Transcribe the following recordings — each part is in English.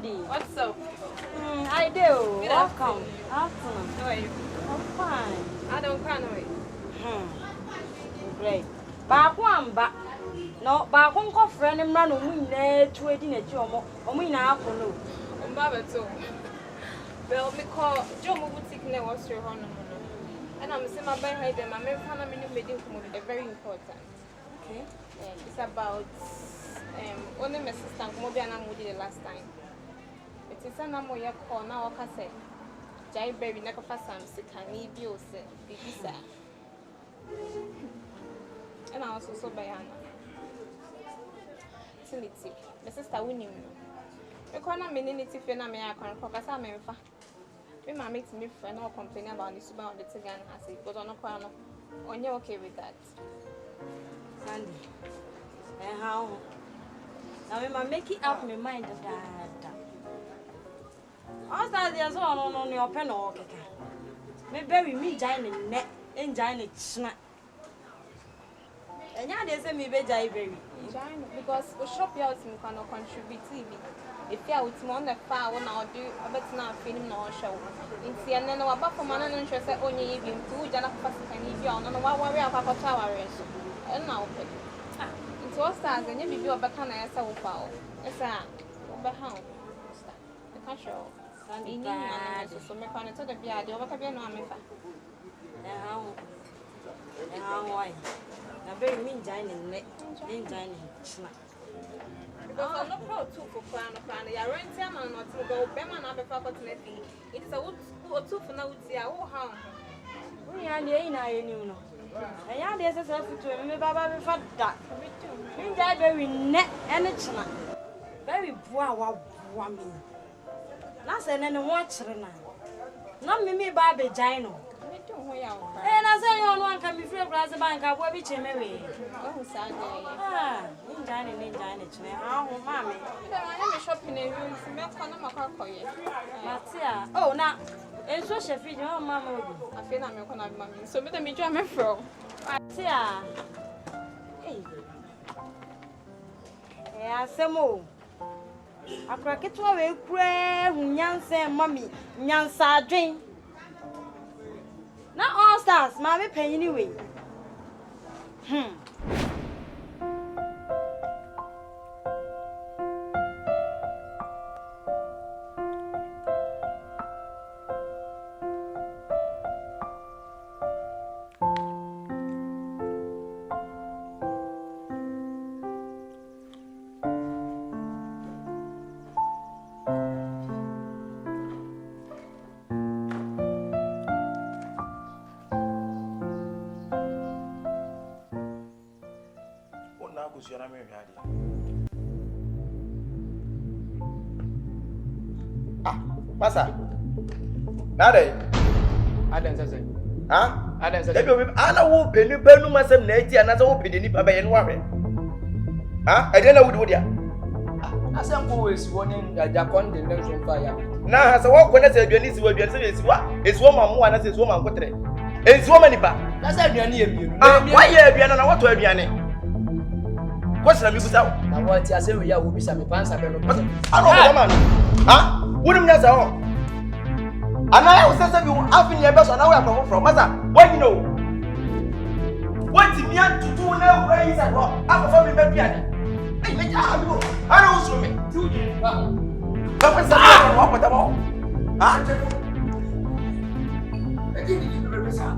Sandy. What's up? I do. Welcome. Afternoon. How are you? I'm fine. I don't can't wait. Great. Back. No, back one co friend and run on to a dinner job. Or me now for no. Baba too. Well, me call Joe Boutique near was your honor. And I'm saying my behind them. I'm a minute meeting for very important. Okay. It's about only my sister Mobi and I the last time. It is an amoya call now. I say, Jai baby, never pass some sick and need you, say, Bibisa. And I also saw by Anna. Tility, my sister winning. The corner meaning if you're not me, I can't focus on me. We might make me friend or complain about the Nsuma or the Tigan as it goes on a corner. On you okay with that? Sandy. And how? Now, I'm making up my mind of that. All that there's all on your pen or kicker. Maybe me giant net and giant snack. And yeah, they say me be very. Because we shop out in can contribute TV. If you are with me on the far, when I do, I bet now film no show. In see, and then about for man and interest only even two Jana Pacific and if you are on what worry about our tower. And now, into all stars and you be a bacana as a foul. It's a behind. The cash show. And in so make on it to the beard, you overcome your name. And how why? Now, very mean giant net, mean giant snack. Because I'm not proud too for crown. I rent him and not to go, Beman, I've forgotten anything. It is a wood or two for now. Oh, how? We are the I knew. And yeah, there's a self to remember Baba before that. Mean that very net and it's not very poor woman. Nothing and watching now. Not me, Baby Gino. And I say, you one can be free of glass bank. I will be chimney. Oh, Sunday. In dining, how, mammy. I am shopping in rooms, milk on a macaw for you. Oh, now, and so she feed your mamma. I feel I'm going to have mammy. So, let me jam a fro. I see. Yeah, some more. I crack it to a cray, Nyansa, mommy, Nyansa drink. Not all stars, mammy pay anyway. Masa, nade. Adan sase. Ha? Adan sase. Ebi obi ana wo penu penu masem na eti ana wo pedi nipa be ye no ahwe. Ha? Ede na wudi dia. Asem ko we si woni Jakon de nso mfa ya. Na ha se wo ko na se aduani si wo aduani se esi wa. Esi wo mamu ana se esi wo mankotre. Esi wo manipa. Na se aduani ye mienu. Wa ye aduani na woto aduani. Kwasira mi busa wo. Na wo ti asem we ya wo bisa me pansa be no. Ano ko ma no. Ha? Wouldn't you say, and I was saying, you have in your best, and now we are from Masa. What you know? What you mean to do now? Where is that? I'm a family man. Hey, I know so me. But what's that? What with them all? Ah, I didn't represent.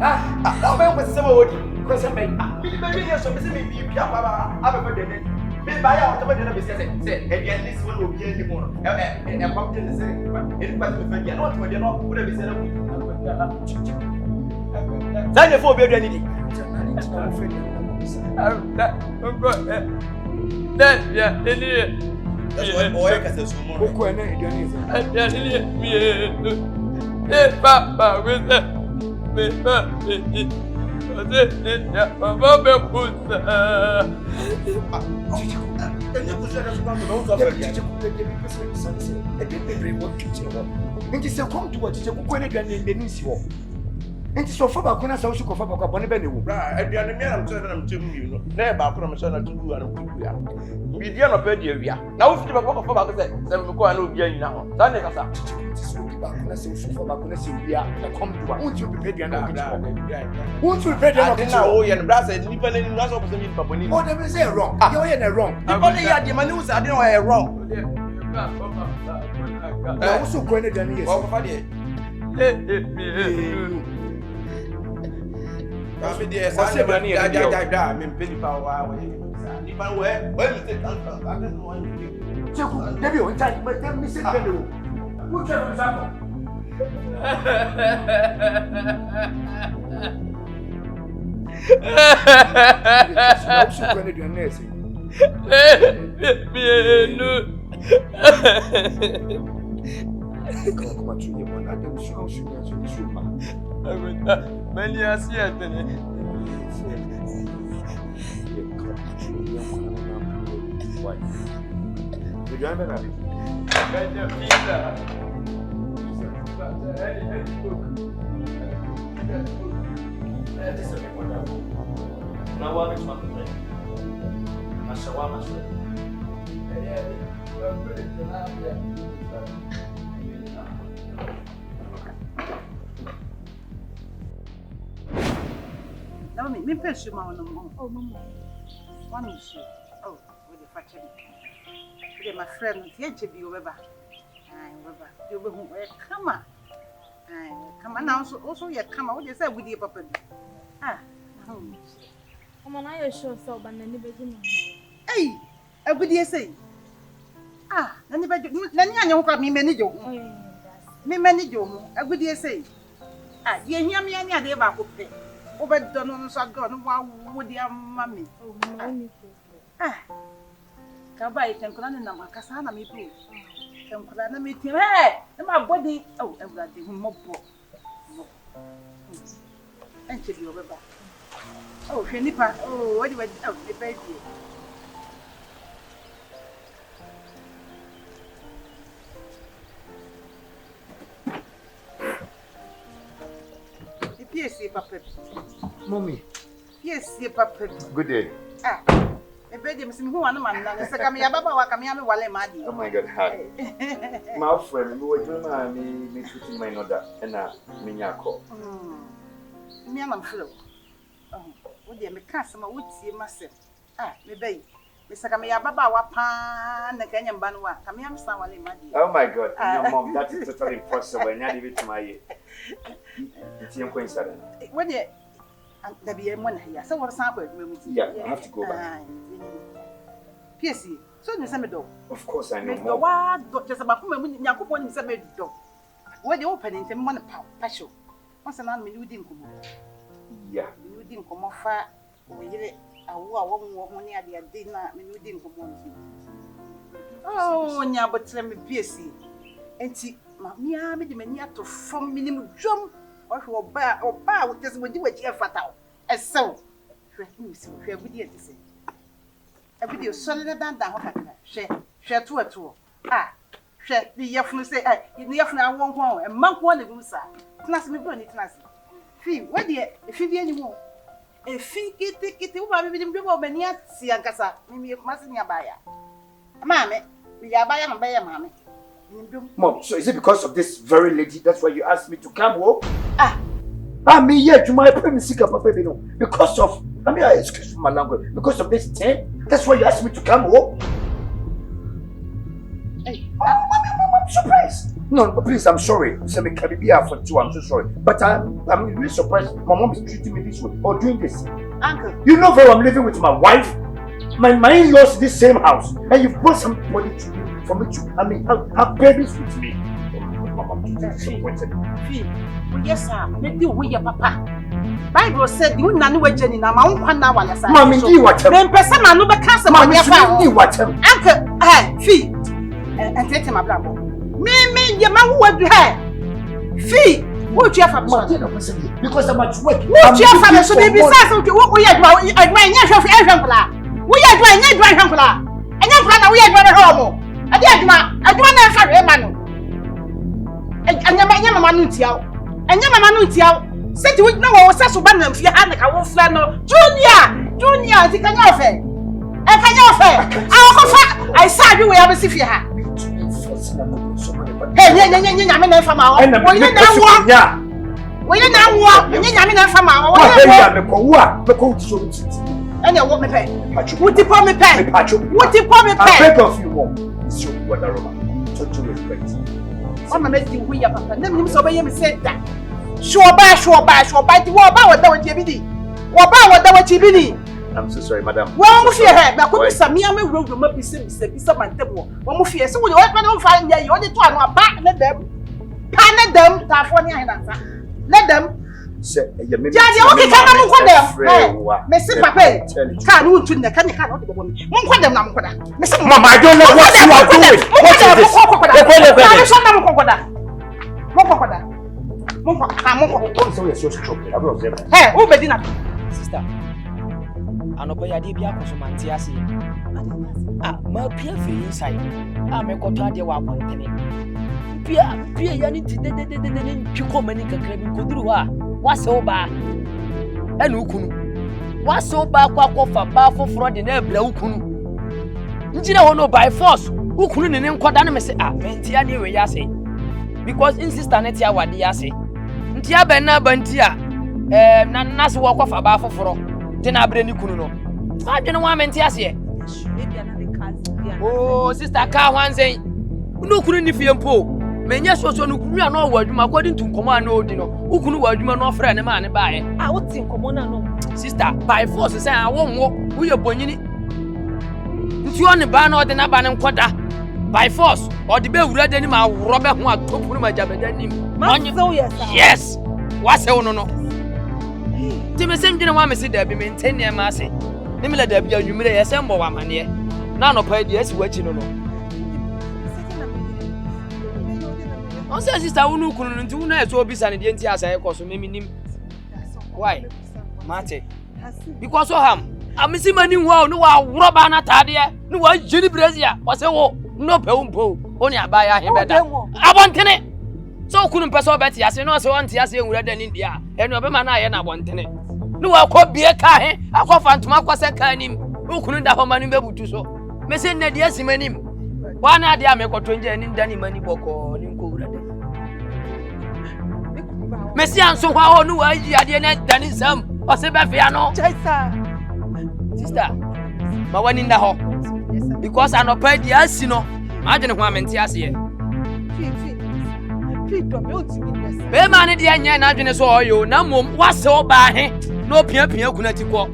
Ah, no man was somebody. Because I'm maybe you're so busy. Maybe you can't have a birthday. Me buy out the money say again this one will be any more. And come to the say anybody me friend not we no would be say Then the for be ready. That yeah, that's why boy can say so more. Ko na eduane is. Yeah, me eh papa with me pa Baba be pusa. Nti se kom to wachiche kuko ne dwan ne nsi ho. Enti so fa ba ko na so ko fa ba ko bone be ne wo. Bra, aduane me am tell na mtem mi no. Na e ba ko na me so na tugu ana tugu ya. Mi dia no pe dia wia. Na wo fiti ba ko fa ba ko se me ko ana obi anyina ho. Sa ne kasa. So ba ko na so fa ba ko na se wia na come do wa. Won't you be paid na ko. Won't you be paid na ko. Na o ye no bra say nipa na ni na so person mi nipa boni. Oh, dem say wrong. You hear wrong. Nipa na ya de mani wo say ade no e wrong. Na wo so ko na dan yes. Wo fa de. Kami dia sana bani ada mempeni pawa nipa we mi say tanka ade no one Kyekyeku debi o ntai but dem mi say bene wo. Wo twa no sako. Na so ko na dan yes. Come on, you want that them show ma. Many are here. You drive that? Now, me pension, Mamma. Oh, Mama. One issue. Oh, with the factory. My friend, yet to be over. You will come on. Come on now, also, you come out, you said with your papa. Ah, Mama, I sure so, but then you hey, a good year say. Ah, anybody, I know what me manage you. Me manage you, a good year say. Ah, you hear me any idea about it. Over done on so gone, wow, would your mammy? Oh, Mammy. Ah, come by it and Colonel Namakasana me too. Come Colonel me too. Hey, my body. Oh, I'm glad you more. And she'll be over. Oh, Shenipa. Oh, what do I do? The baby. Yes, Papa. Mommy. Yes, Papa. Good day. Ah, a baby, Miss Juan, man, and a Camilla Baba, Camilla Wale Madi. Oh my God, hi. My friend, we were doing me shooting my mother and a minyako. Me and I'm full. Oh, what dear, me customer would see myself. Ah, me baby. Mr. Camilla Baba, Wapan, the Kenyan Banwa, Camilla Sawale Madi. Oh my God, your mom, that is totally impossible. And not even to my it's your coincidence. When you there be a one here, so what's happened? Yeah, I have to go back. PSC, so you send me dog. Of course, I know. The wild doctors about whom you put one in some dog. Where the opening, the one passion. Once an army, you didn't come. Yeah, you didn't come off far. I won't money at the dinner, you didn't come on. Oh, yeah, but let me PSC. And see, Mamma, made me near to form minimum drum. Or bar with this would do what you have fatal. And so, we have video to say. A video solid than that. Share 2 or 2. Ah, share the Yafun say, in the Yafun, I won't go, and monk one of them, sir. Class me, burn it, class. Fee, what dear, if you anymore. A fee, get it over with him, and yet see a cassa, maybe must nearby. Mammy, we are by and by a mammy. Mom, so is it because of this very lady? That's why you asked me to come home? Ah, I'm here to my premises, Papa. Because of, excuse my language, because of this thing? That's why you asked me to come home? Hey, I'm surprised. No, please, I'm sorry. I'm so sorry. But I'm really surprised my mom is treating me this way or doing this. Uncle, you know very well I'm living with my wife. My in-laws in this same house. And you've brought somebody to me. For me to, have babies with me. I'm disappointed. Yes, sir. Maybe we your papa. Bible said you none were Jenny now. My own now. Mammy, you watch him. Then person man no be cast my you watch him. Uncle, fee. And take him a bravo. Me, your man who would do her. Fee. What you have from because I'm at work. What you have from so maybe what we are doing. I grant your friend. We are doing your grandfather. And your brother, we are doing home. I don't know if I am. And your mamma knew you. And your mamma knew you. Said you know what was such a man if you had a wolf flannel. Junior, the can you fair? I can you fair? I saw you ever see you have. Hey, I mean, from our own. We now walk, I mean, from our own. And you want me pay? What you want me pay? What you want me pay? I beg of you, Mom. It's your weather, Roman. Touch your respect. I'm making we up and then him so by him said that. Sure, by the war about what that would be. What about what that would be? I'm so sorry, madam. Well, if you have, I could be some young road to make some table. One of you, so we don't find you only to our back, let them. Pan them, California, let them. Say, you may be coming for them. Mr. Papa, can't you to the can't woman? Monk them, Mama, I don't know what you are doing. Hey, who be dinner? Sister. Anopo ya de bia kosomanti ase. Ah, ma pia free inside. Ah, me koto ade wa kwantene. Pia ya ni ti de ntwiko mani kakra bi koduru ha. Wase oba. Enu ukunu. Wase oba kwa kofa ba foforo de na ebla ukunu. Njira ho no by force. Ukunu ne nkoda na me say ah, menti ade we ya say. Because in sister net ya wade ya say. Nti abena banti a na se wo kofa ba foforo. Then I bring you kuno. I don't want menti ase. Maybe another cousin. Oh, sister car one say. No kunu ni fiempo. Menye so no kunu ya no wadwuma according to nkoma na odi no. Ukunu wadwuma no friend ma ne baaye. Ah, what tin nkoma na no. Sister, by force say I won wo. Wo ye bonyini. Nti on ba na odi na ba ne nkoda. By force, or the be wura dani ma robe ho atopunu ma jabeda nim. Yes. What say no. Ti me sem gina wa me se da bi maintain ne ma se. Ni me la da bi anwumire ye sem bo wa mane. Na no pa di asi wachi no no. On say sister wonu kunu nti wonu e so obisa ne de nti asa e koso me minim. Why? Mate. Because of him. Amisi mani wo no wa wroba na tade no wa jini brazia. O se wo no pe umpo. Oni abaya he beda. Abontene. So kunu pese obeti ase no se wonti ase enwura da ni dia. Enu obema na ye na abontene. No wa ko bie ka he akofa ntoma kwase ka nim ukunu da ho manu bebutu so me se na dia simanim wa na dia me koto nje ni ndani mani boko ni nko wura de me si anso hwa ho no wa yi ade na dani sam o se be fia no sister ma wani nda ho because anopa dia asi no ma dwene ho amenti ase ye be ma ne dia nya na dwene so oyo na mom wase oba he no pia kuna tikwo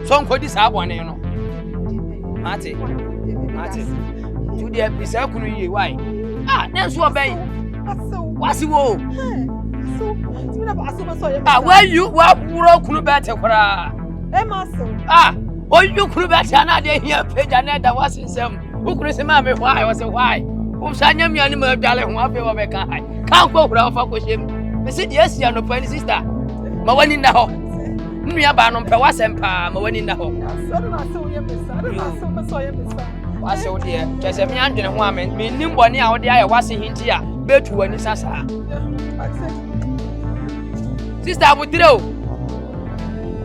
so nkodi sa abone no mate tu dia bisa kunu yi why ah na so obey wasi wo so ti na ba so ma so ye ah where you wa wuro kunu be te kwara e ma so ah o you kunu be te na de hia peja na da wasinsem ukunu se ma me why was why o sanya mi ani ma dwale ho afi wo be kan hai kan ko kura fa ko shem me se dia sia no pani sister ma wani na ho nua ba no mpe wasempa ma wani na ho wase wo de kese mi andwene ho amen mi nim bone a wo de aye wase hinti a betu wani sasa sister abutire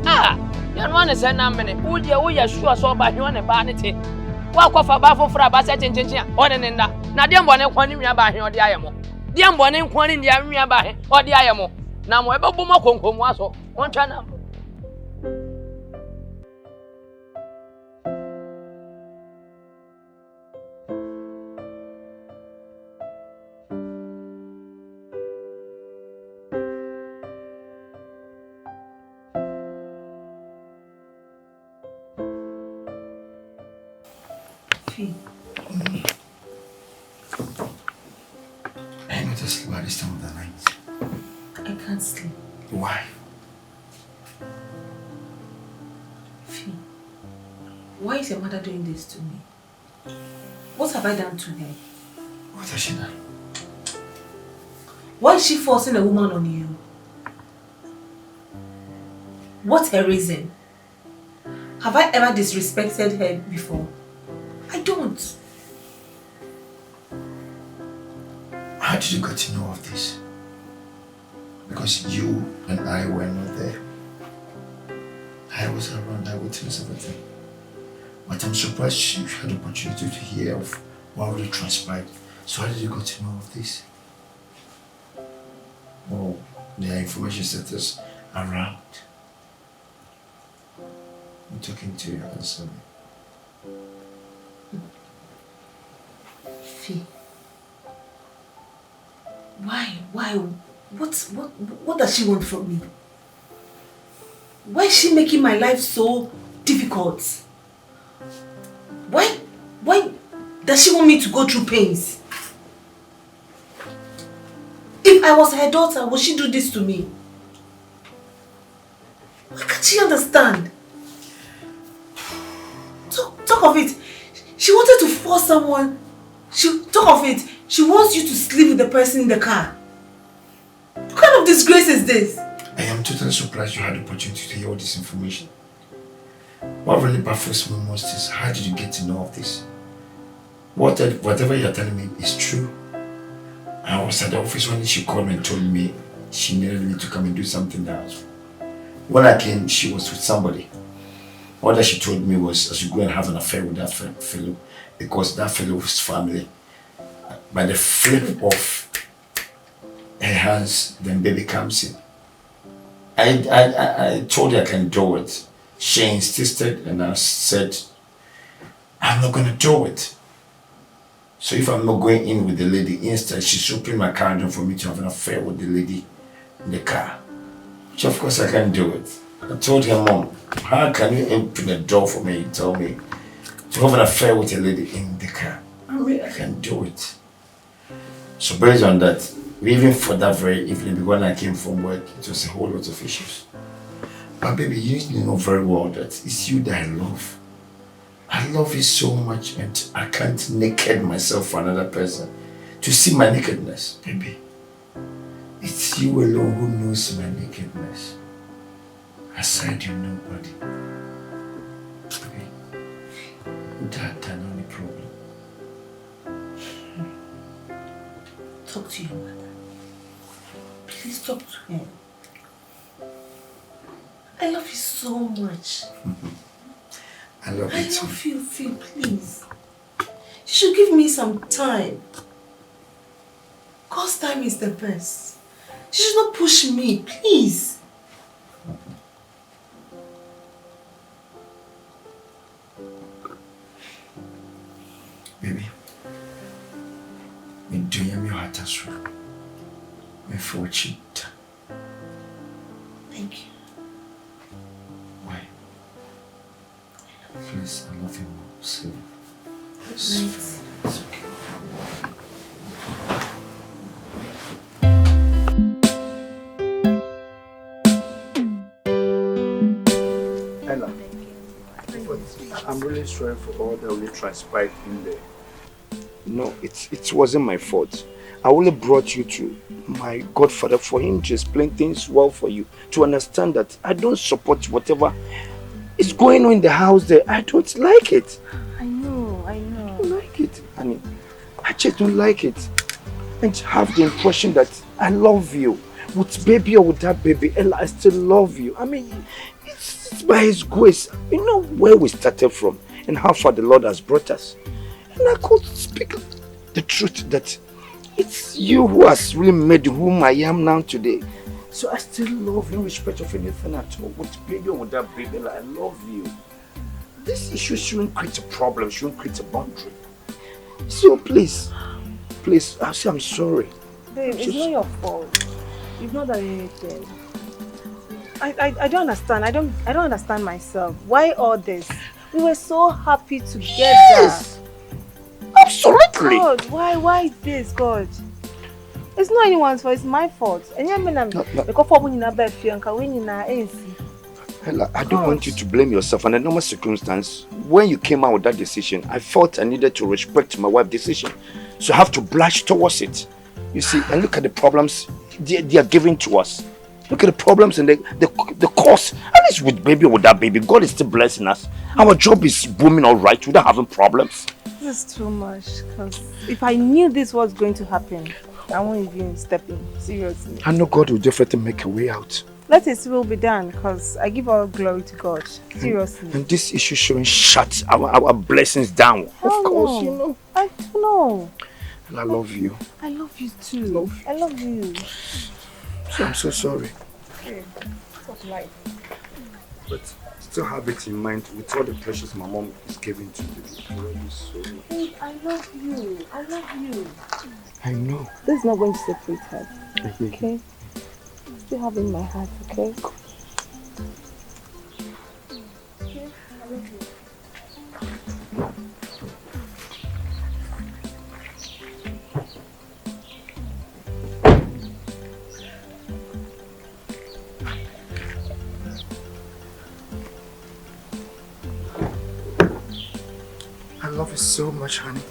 ah ya no ane se na mene wo de wo ya sure so ba hwe ne ba ne te wa kwafa ba foforo ba se chenchenchen a one ne nda na de mbone kwan ni nua ba hwe o de aye mo de mbone kwan ni ndia nua ba hwe o de aye mo na mo ebe bo mo konkomu aso won twa na I need to sleep at this time of the night. I can't sleep. Why? Fee, why is your mother doing this to me? What have I done to her? What has she done? Why is she forcing a woman on you? What's her reason? Have I ever disrespected her before? I don't. How did you get to know of this? Because you and I were not there. I was around, I witnessed everything. But I'm surprised you had the opportunity to hear of what really transpired. So how did you get to know of this? Oh, there are information centers around. I'm talking to you, answer me. Fee. Why? What does she want from me? Why is she making my life so difficult? Why does she want me to go through pains? If I was her daughter, would she do this to me? Why can't she understand? Talk of it. She wanted to force someone. Talk of it. She wants you to sleep with the person in the car. What kind of disgrace is this? I am totally surprised you had the opportunity to hear all this information. What really baffles me most is how did you get to know of this? Whatever you're telling me is true. I was at the office when she called me and told me she needed me to come and do something in the house. When I came, she was with somebody. All that she told me was I should go and have an affair with that fellow because that fellow's family. By the flip of her hands, then baby comes in. I told her I can do it. She insisted and I said, I'm not going to do it. So if I'm not going in with the lady, instead she's opening my car door for me to have an affair with the lady in the car. Which of course I can't do it. I told her, Mom, how can you open the door for me and tell me to have an affair with a lady in the car? I mean, I can do it. So based on that, even for that very evening, when I came from work, it was a whole lot of issues. But baby, you know very well that it's you that I love. I love you so much and I can't naked myself for another person to see my nakedness, baby. It's you alone who knows my nakedness. Aside you, nobody. Baby, that's the only problem. Talk to your mother. Please talk to her. I love you so much. I love you too. I love you, Phil, please. You should give me some time. God's time is the best. You should not push me, please. Baby, me do you your heart as well. Me for cheat. Thank you. Why? Please, I love you more. See. Good It's night. fine. It's okay. Ella, I'm really sorry for all that really transpired in there. No, it wasn't my fault. I only brought you to my godfather for him to explain things well for you, to understand that I don't support whatever is going on in the house there. I don't like it. I know. I don't like it, honey. I just don't like it. And have the impression that I love you. With baby or without baby, Ella, I still love you. I mean, it's by His grace. You know where we started from and how far the Lord has brought us. And I could speak the truth that it's you who has really made whom I am now today. So I still love you in respect of anything at all. With baby or without baby, Ella, I love you. This issue shouldn't create a problem, shouldn't create a boundary. So please, I say I'm sorry. Babe, it's not your fault. You've not done anything. I don't understand. I don't understand myself. Why all this? We were so happy together. Yes! Absolutely! God, why this, God? It's not anyone's fault, it's my fault. And you mean Ella, I don't want you to blame yourself. Under normal circumstance, when you came out with that decision, I felt I needed to respect my wife's decision. So I have to blush towards it. You see, and look at the problems they are giving to us. Look at the problems and the cost. At least with baby or without baby, God is still blessing us. Our job is booming all right without having problems. This is too much. Because if I knew this was going to happen, I won't even step in. Seriously. I know God will definitely make a way out. Let His will be done, because I give all glory to God. Seriously. And this issue shouldn't shut our blessings down. Of course, you know. I don't know. And I love you. I love you too. I love you. So I'm so sorry. Okay. What's life? But still have it in mind with all the pressures my mom is giving to you. I love you so much. Babe, I love you. I love you. I know. This is not going to separate us. Okay? Still have in my heart, okay? Okay, I love you. I love you so much, honey.